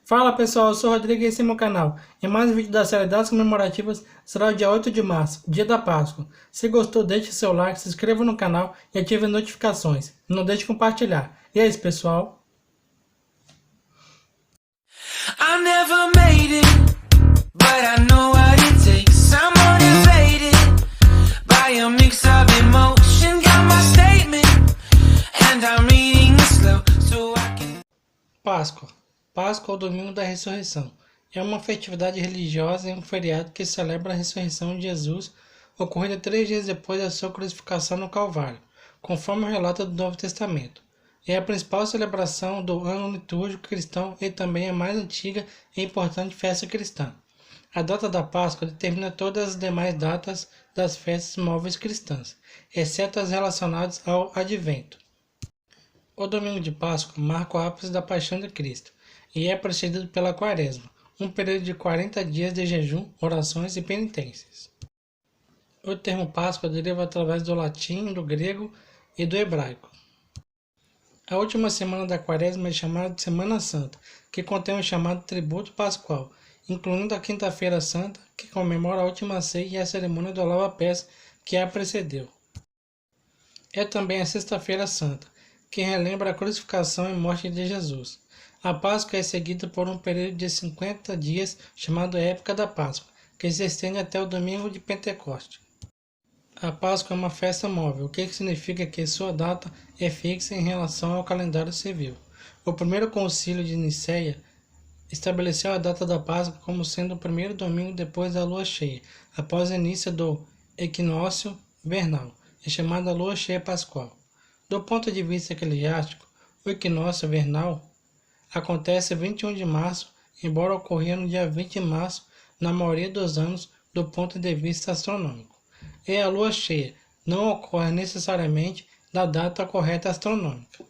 Fala pessoal, eu sou o Rodrigo e esse é meu canal. Em mais um vídeo da série Datas Comemorativas será o dia 8 de março, dia da Páscoa. Se gostou, deixe seu like, se inscreva no canal e ative as notificações. Não deixe de compartilhar. E é isso pessoal. I never made it, but I know what it takes. I'm motivated by a mix of emotion. Got my statement, and I'm reading it slow so I can. Páscoa. Páscoa ou Domingo da Ressurreição. É uma festividade religiosa e um feriado que celebra a ressurreição de Jesus, ocorrida 3 dias depois da sua crucificação no Calvário, conforme o relato do Novo Testamento. É a principal celebração do ano litúrgico cristão e também a mais antiga e importante festa cristã. A data da Páscoa determina todas as demais datas das festas móveis cristãs, exceto as relacionadas ao Advento. O domingo de Páscoa marca o ápice da paixão de Cristo e é precedido pela Quaresma, um período de 40 dias de jejum, orações e penitências. O termo Páscoa deriva através do latim, do grego e do hebraico. A última semana da Quaresma é chamada de Semana Santa, que contém o chamado tributo pascual, incluindo a Quinta-feira Santa, que comemora a última ceia e a cerimônia do lava-pés que a precedeu. É também a Sexta-feira Santa, que relembra a crucificação e morte de Jesus. A Páscoa é seguida por um período de 50 dias chamado Época da Páscoa, que se estende até o domingo de Pentecoste. A Páscoa é uma festa móvel, o que significa que sua data é fixa em relação ao calendário civil. O primeiro concílio de Nicéia estabeleceu a data da Páscoa como sendo o primeiro domingo depois da lua cheia, após o início do equinócio vernal, é chamada lua cheia pascual. Do ponto de vista eclesiástico, o equinócio vernal acontece 21 de março, embora ocorra no dia 20 de março na maioria dos anos do ponto de vista astronômico. E a lua cheia não ocorre necessariamente da data correta astronômica.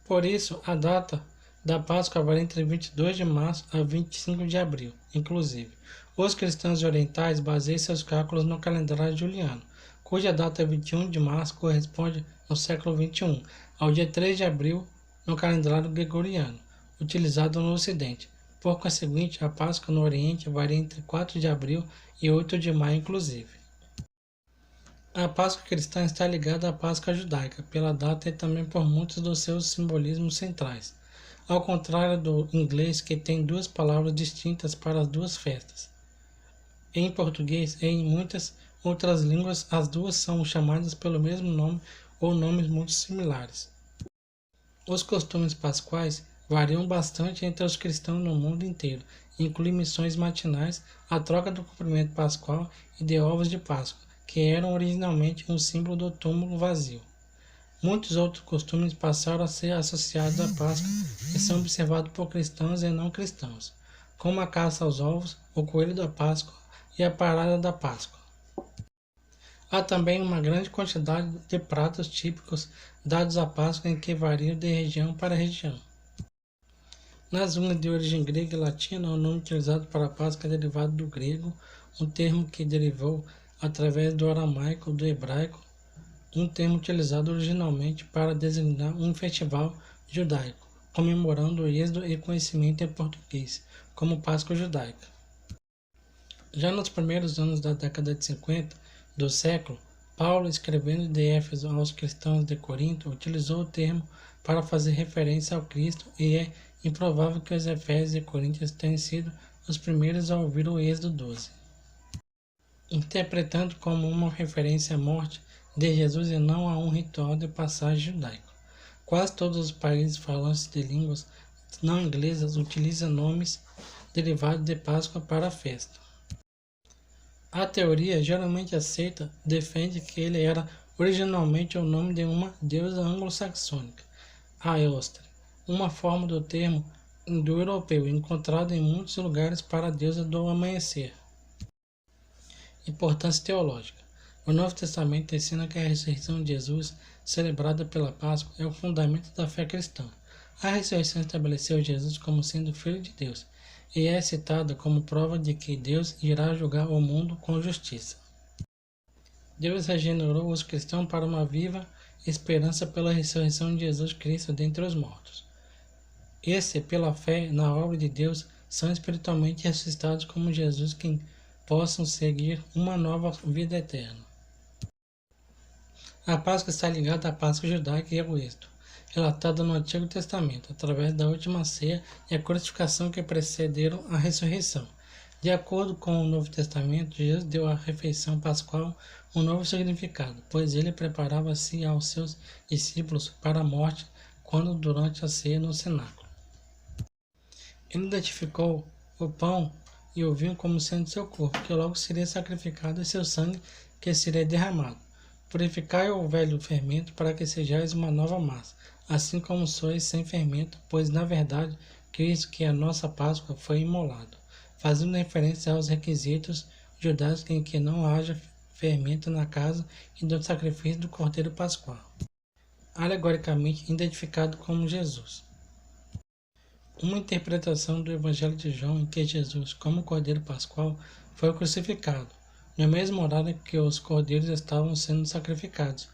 Por isso, a data da Páscoa varia entre 22 de março a 25 de abril, inclusive. Os cristãos orientais baseiam seus cálculos no calendário juliano, cuja data 21 de março corresponde no século XXI, ao dia 3 de abril no calendário gregoriano, utilizado no Ocidente. Por conseguinte, a Páscoa no Oriente varia entre 4 de abril e 8 de maio, inclusive. A Páscoa cristã está ligada à Páscoa judaica, pela data e também por muitos dos seus simbolismos centrais, ao contrário do inglês, que tem duas palavras distintas para as duas festas. Em português e em muitas outras línguas, as duas são chamadas pelo mesmo nome ou nomes muito similares. Os costumes pascuais variam bastante entre os cristãos no mundo inteiro, incluem missões matinais, a troca do cumprimento pascual e de ovos de Páscoa, que eram originalmente um símbolo do túmulo vazio. Muitos outros costumes passaram a ser associados à Páscoa e são observados por cristãos e não cristãos, como a caça aos ovos, o coelho da Páscoa e a parada da Páscoa. Há também uma grande quantidade de pratos típicos dados à Páscoa em que variam de região para região. Nas línguas de origem grega e latina, o nome utilizado para a Páscoa é derivado do grego, um termo que derivou através do aramaico do hebraico, um termo utilizado originalmente para designar um festival judaico, comemorando o êxodo e conhecimento em português, como Páscoa judaica. Já nos primeiros anos da década de 50 do século, Paulo, escrevendo de Éfeso aos cristãos de Corinto, utilizou o termo para fazer referência ao Cristo e é improvável que os Efésios e Coríntios tenham sido os primeiros a ouvir o Êxodo 12. Interpretando como uma referência à morte de Jesus e não a um ritual de passagem judaico. Quase todos os países falantes de línguas não inglesas utilizam nomes derivados de Páscoa para a festa. A teoria, geralmente aceita, defende que ele era originalmente o nome de uma deusa anglo-saxônica, a Eostre, uma forma do termo indo-europeu encontrado em muitos lugares para a deusa do amanhecer. Importância teológica. O Novo Testamento ensina que a ressurreição de Jesus, celebrada pela Páscoa, é o fundamento da fé cristã. A ressurreição estabeleceu Jesus como sendo Filho de Deus, e é citada como prova de que Deus irá julgar o mundo com justiça. Deus regenerou os cristãos para uma viva esperança pela ressurreição de Jesus Cristo dentre os mortos. Esse, pela fé na obra de Deus, são espiritualmente ressuscitados como Jesus, que possam seguir uma nova vida eterna. A Páscoa está ligada à Páscoa judaica e ao êxodo, relatada no Antigo Testamento, através da última ceia e a crucificação que precederam a ressurreição. De acordo com o Novo Testamento, Jesus deu à refeição pascual um novo significado, pois ele preparava-se aos seus discípulos para a morte quando durante a ceia no cenáculo. Ele identificou o pão e o vinho como sendo seu corpo, que logo seria sacrificado, e seu sangue, que seria derramado. Purificai o velho fermento para que sejais uma nova massa, assim como sois sem fermento, pois na verdade Cristo, que é a nossa Páscoa, foi imolado, fazendo referência aos requisitos judaicos em que não haja fermento na casa e do sacrifício do Cordeiro Pascual, alegoricamente identificado como Jesus. Uma interpretação do Evangelho de João em que Jesus, como Cordeiro Pascual, foi crucificado, no mesmo horário que os cordeiros estavam sendo sacrificados,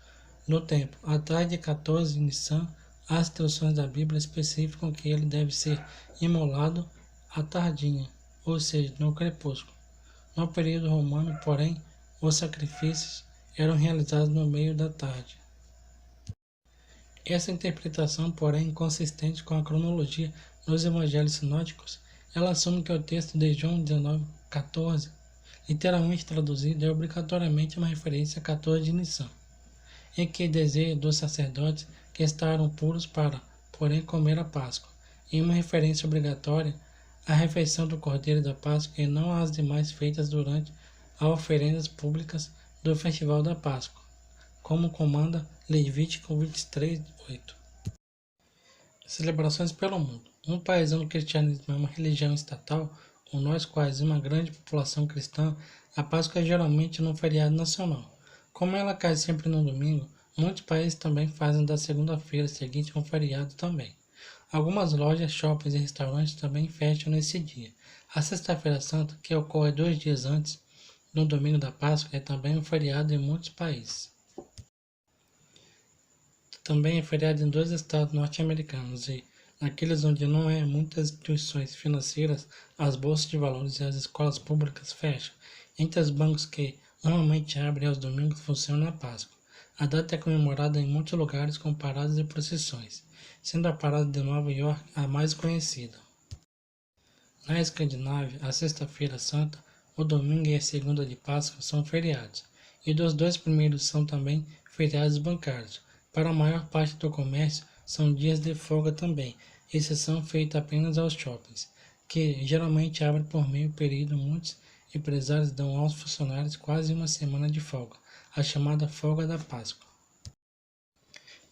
no templo. Atrás de 14 Nissan, as instruções da Bíblia especificam que ele deve ser imolado à tardinha, ou seja, no crepúsculo. No período romano, porém, os sacrifícios eram realizados no meio da tarde. Essa interpretação, porém, inconsistente com a cronologia nos evangelhos sinóticos, ela assume que o texto de João 19:14, literalmente traduzido, é obrigatoriamente uma referência a 14 de Nissan, em que deseja dos sacerdotes que estavam puros para, porém, comer a Páscoa, e uma referência obrigatória à refeição do Cordeiro da Páscoa e não às demais feitas durante as oferendas públicas do Festival da Páscoa, como comanda Levítico 23:8. Celebrações pelo mundo. Um país onde o cristianismo é uma religião estatal, ou nós quase uma grande população cristã, a Páscoa é geralmente no feriado nacional. Como ela cai sempre no domingo, muitos países também fazem da segunda-feira seguinte um feriado também. Algumas lojas, shoppings e restaurantes também fecham nesse dia. A Sexta-feira Santa, que ocorre 2 dias antes do domingo da Páscoa, é também um feriado em muitos países. Também é feriado em 2 estados norte-americanos e, naqueles onde não há muitas instituições financeiras, as bolsas de valores e as escolas públicas fecham. Entre os bancos que normalmente abrem aos domingos funciona a Páscoa. A data é comemorada em muitos lugares com paradas e procissões, sendo a parada de Nova York a mais conhecida. Na Escandinávia, a Sexta-feira Santa, o domingo e a segunda de Páscoa são feriados, e dos 2 primeiros são também feriados bancários. Para a maior parte do comércio, são dias de folga também, exceção feita apenas aos shoppings, que geralmente abrem por meio período. Muitos empresários dão aos funcionários quase uma semana de folga, a chamada folga da Páscoa.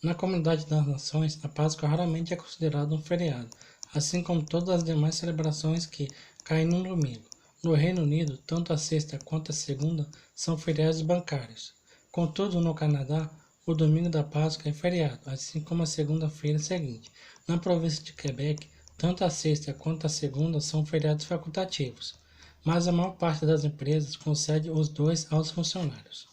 Na Comunidade das Nações, a Páscoa raramente é considerada um feriado, assim como todas as demais celebrações que caem no domingo. No Reino Unido, tanto a sexta quanto a segunda são feriados bancários. Contudo, no Canadá, o domingo da Páscoa é feriado, assim como a segunda-feira seguinte. Na província de Quebec, tanto a sexta quanto a segunda são feriados facultativos, mas a maior parte das empresas concede os 2 aos funcionários.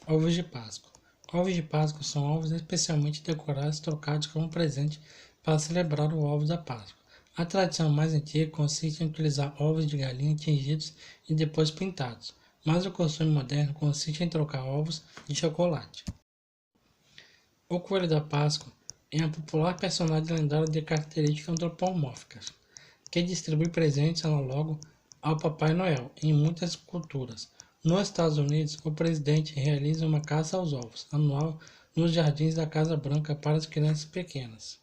Ovos de Páscoa. Ovos de Páscoa são ovos especialmente decorados e trocados como presente para celebrar o ovo da Páscoa. A tradição mais antiga consiste em utilizar ovos de galinha tingidos e depois pintados, mas o costume moderno consiste em trocar ovos de chocolate. O Coelho da Páscoa é um popular personagem lendário de características antropomórficas, que distribui presentes análogos ao Papai Noel em muitas culturas. Nos Estados Unidos, o presidente realiza uma caça aos ovos anual nos jardins da Casa Branca para as crianças pequenas.